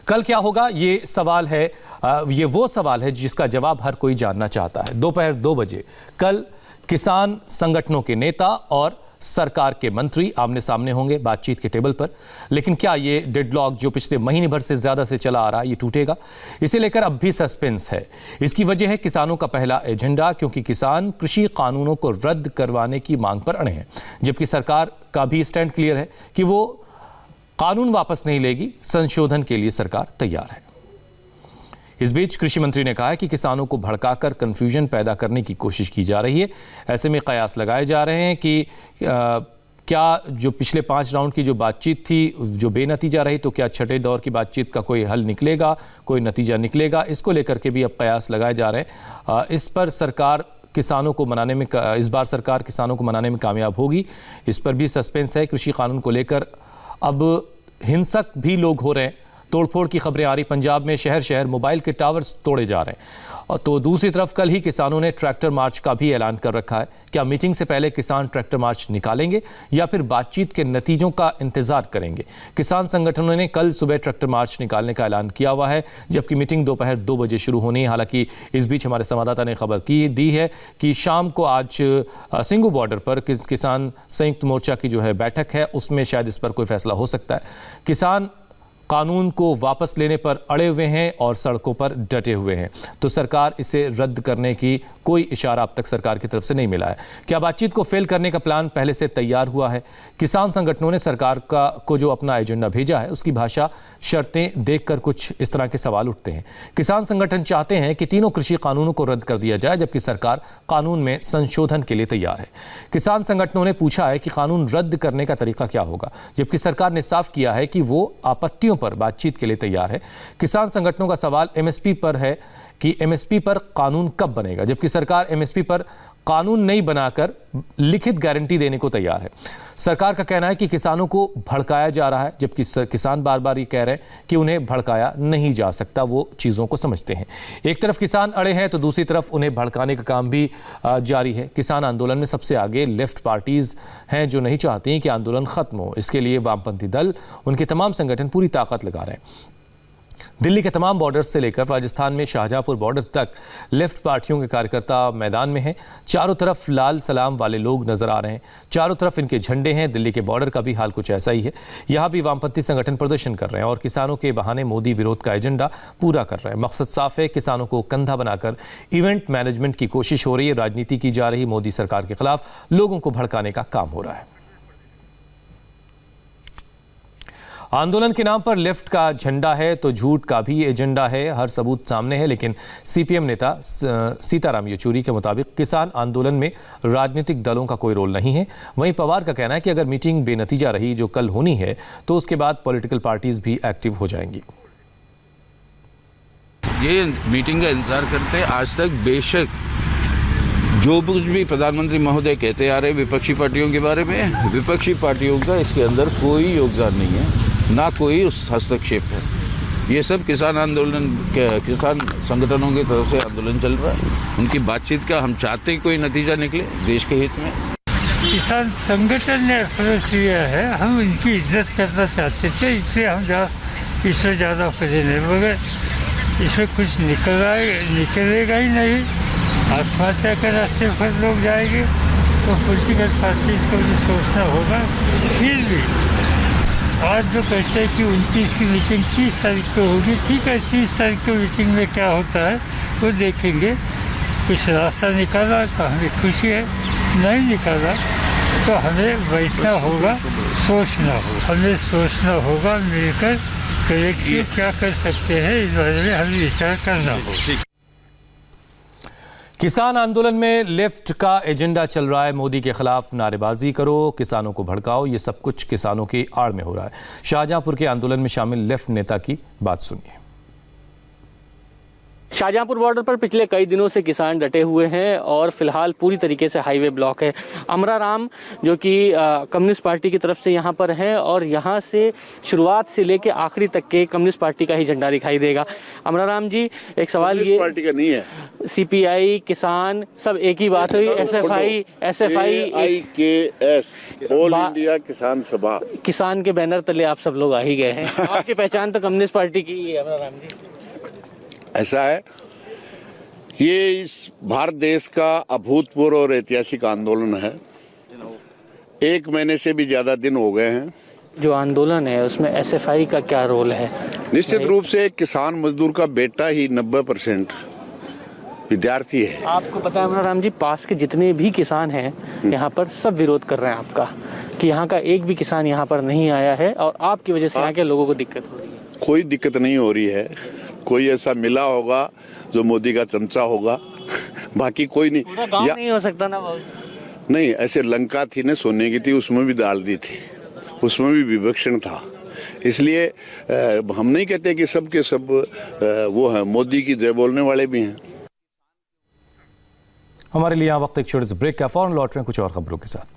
कल क्या होगा, ये सवाल है, ये वो सवाल है जिसका जवाब हर कोई जानना चाहता है। दोपहर 2 बजे कल किसान संगठनों के नेता और सरकार के मंत्री आमने सामने होंगे बातचीत के टेबल पर। लेकिन क्या ये डेडलॉक जो पिछले महीने भर से ज्यादा से चला आ रहा है, ये टूटेगा? इसे लेकर अब भी सस्पेंस है। इसकी वजह है किसानों का पहला एजेंडा, क्योंकि किसान कृषि कानूनों को रद्द करवाने की मांग पर अड़े हैं, जबकि सरकार का भी स्टैंड क्लियर है कि वो कानून वापस नहीं लेगी, संशोधन के लिए सरकार तैयार है। इस बीच कृषि मंत्री ने कहा है कि किसानों को भड़काकर कंफ्यूजन पैदा करने की कोशिश की जा रही है। ऐसे में कयास लगाए जा रहे हैं कि क्या जो पिछले 5 राउंड की जो बातचीत थी जो बेनतीजा रही, तो क्या छठे दौर की बातचीत का कोई हल निकलेगा, कोई नतीजा निकलेगा? इसको लेकर के भी अब कयास लगाए जा रहे हैं। इस पर सरकार किसानों को मनाने में, इस बार सरकार किसानों को मनाने में कामयाब होगी, इस पर भी सस्पेंस है। कृषि कानून को लेकर अब हिंसक भी लोग हो रहे हैं, तोड़फोड़ की खबरें आ रही। पंजाब में शहर शहर मोबाइल के टावर्स तोड़े जा रहे हैं। और तो दूसरी तरफ कल ही किसानों ने ट्रैक्टर मार्च का भी ऐलान कर रखा है। क्या मीटिंग से पहले किसान ट्रैक्टर मार्च निकालेंगे या फिर बातचीत के नतीजों का इंतजार करेंगे? किसान संगठनों ने कल सुबह ट्रैक्टर मार्च निकालने का ऐलान किया हुआ है, जबकि मीटिंग दोपहर 2 बजे शुरू होनी है। हालांकि इस बीच हमारे संवाददाता ने खबर दी है कि शाम को आज सिंगू बॉर्डर पर किसान संयुक्त मोर्चा की जो है बैठक है, उसमें शायद इस पर कोई फैसला हो सकता है। किसान कानून को वापस लेने पर अड़े हुए हैं और सड़कों पर डटे हुए हैं, तो सरकार इसे रद्द करने की कोई इशारा अब तक सरकार की तरफ से नहीं मिला है। क्या बातचीत को फेल करने का प्लान पहले से तैयार हुआ है? किसान संगठनों ने सरकार को जो अपना एजेंडा भेजा है उसकी भाषा, शर्तें देखकर कुछ इस तरह के सवाल उठते हैं। किसान संगठन चाहते हैं कि तीनों कृषि कानूनों को रद्द कर दिया जाए, जबकि सरकार कानून में संशोधन के लिए तैयार है। किसान संगठनों ने पूछा है कि कानून रद्द करने का तरीका क्या होगा, जबकि सरकार ने साफ किया है कि वो आपत्तियों पर बातचीत के लिए तैयार है। किसान संगठनों का सवाल एमएसपी पर है कि एमएसपी पर कानून कब बनेगा, जबकि सरकार एमएसपी पर कानून नहीं बनाकर लिखित गारंटी देने को तैयार है। सरकार का कहना है कि किसानों को भड़काया जा रहा है, जबकि किसान बार बार ये कह रहे हैं कि उन्हें भड़काया नहीं जा सकता, वो चीज़ों को समझते हैं। एक तरफ किसान अड़े हैं तो दूसरी तरफ उन्हें भड़काने का काम भी जारी है। किसान आंदोलन में सबसे आगे लेफ्ट पार्टीज हैं जो नहीं चाहती हैं कि आंदोलन खत्म हो। इसके लिए वामपंथी दल, उनके तमाम संगठन पूरी ताकत लगा रहे हैं। दिल्ली के तमाम बॉर्डर्स से लेकर राजस्थान में शाहजहांपुर बॉर्डर तक लेफ्ट पार्टियों के कार्यकर्ता मैदान में हैं। चारों तरफ लाल सलाम वाले लोग नजर आ रहे हैं, चारों तरफ इनके झंडे हैं। दिल्ली के बॉर्डर का भी हाल कुछ ऐसा ही है। यहाँ भी वामपंथी संगठन प्रदर्शन कर रहे हैं और किसानों के बहाने मोदी विरोध का एजेंडा पूरा कर रहे हैं। मकसद साफ है, किसानों को कंधा बनाकर इवेंट मैनेजमेंट की कोशिश हो रही है, राजनीति की जा रही। मोदी सरकार के खिलाफ लोगों को भड़काने का काम हो रहा है। आंदोलन के नाम पर लेफ्ट का झंडा है तो झूठ का भी एजेंडा है, हर सबूत सामने है। लेकिन सीपीएम नेता सीताराम येचुरी के मुताबिक किसान आंदोलन में राजनीतिक दलों का कोई रोल नहीं है। वहीं पवार का कहना है कि अगर मीटिंग बेनतीजा रही जो कल होनी है तो उसके बाद पॉलिटिकल पार्टीज भी एक्टिव हो जाएंगी। ये मीटिंग का इंतजार करते हैं। आज तक बेशक जो कुछ भी प्रधानमंत्री महोदय कहते आ रहे विपक्षी पार्टियों के बारे में, विपक्षी पार्टियों का इसके अंदर कोई योगदान नहीं है, ना कोई उस हस्तक्षेप है। ये सब किसान आंदोलन, किसान संगठनों की तरफ से आंदोलन चल रहा है। उनकी बातचीत का हम चाहते हैं कोई नतीजा निकले देश के हित में। किसान संगठन ने फैसला लिया है, हम इनकी इज्जत करना चाहते थे, इसलिए हम इसमें ज़्यादा फैसले नहीं, मगर इसमें कुछ निकलेगा ही नहीं। आत्महत्या के रास्ते पर लोग जाएंगे तो पॉलिटिकल पार्टीज को भी सोचना होगा। फिर भी आज जो कहते हैं कि 29 की मीटिंग 30 तारीख को होगी, ठीक है, 30 तारीख को मीटिंग में क्या होता है वो देखेंगे। कुछ रास्ता निकाला तो हमें खुशी है, नहीं निकाला तो हमें बैठना होगा, सोचना होगा। हमें सोचना होगा, मिलकर कलेक्टिव क्या कर सकते हैं इस बारे में हमें विचार करना होगा। किसान आंदोलन में लेफ्ट का एजेंडा चल रहा है, मोदी के खिलाफ नारेबाजी करो, किसानों को भड़काओ, ये सब कुछ किसानों की आड़ में हो रहा है। शाहजहांपुर के आंदोलन में शामिल लेफ्ट नेता की बात सुनिए। शाहजहांपुर बॉर्डर पर पिछले कई दिनों से किसान डटे हुए हैं और फिलहाल पूरी तरीके से हाईवे ब्लॉक है। अमरा राम जो कि कम्युनिस्ट पार्टी की तरफ से यहाँ पर हैं और यहाँ से शुरुआत से लेके आखिरी तक के कम्युनिस्ट पार्टी का ही झंडा दिखाई देगा। अमरा राम जी, एक सवाल ये, पार्टी का नहीं है, सीपीआई किसान सब एक ही बात हुई, एसएफआई AIKS ऑल इंडिया किसान सभा, किसान के बैनर तले आप सब लोग आ ही गए हैं। आपकी पहचान तो कम्युनिस्ट पार्टी की ही है अमरा राम जी। ऐसा है, ये इस भारत देश का अभूतपूर्व और ऐतिहासिक आंदोलन है। 1 महीने से भी ज्यादा दिन हो गए हैं। जो आंदोलन है उसमें एसएफआई का क्या रोल है? निश्चित रूप से किसान मजदूर का बेटा ही 90% विद्यार्थी है। आपको पता है अमरा राम जी, पास के जितने भी किसान हैं यहाँ पर सब विरोध कर रहे हैं आपका, कि यहाँ का एक भी किसान यहाँ पर नहीं आया है और आपकी वजह से यहाँ के लोगों को दिक्कत हो रही है। कोई दिक्कत नहीं हो रही है। कोई ऐसा मिला होगा जो मोदी का चमचा होगा, बाकी कोई नहीं। पूरा गांव नहीं हो सकता ना बाबू। नहीं, ऐसे लंका थी ना सोने की थी, उसमें भी डाल दी थी, उसमें भी विवक्षण था। इसलिए हम नहीं कहते कि सब के सब वो हैं, मोदी की जय बोलने वाले भी हैं। हमारे लिए यहाँ वक्त एक छोटे से ब्रेक का, फौरन लौट रहे हैं कुछ और खबरों के साथ।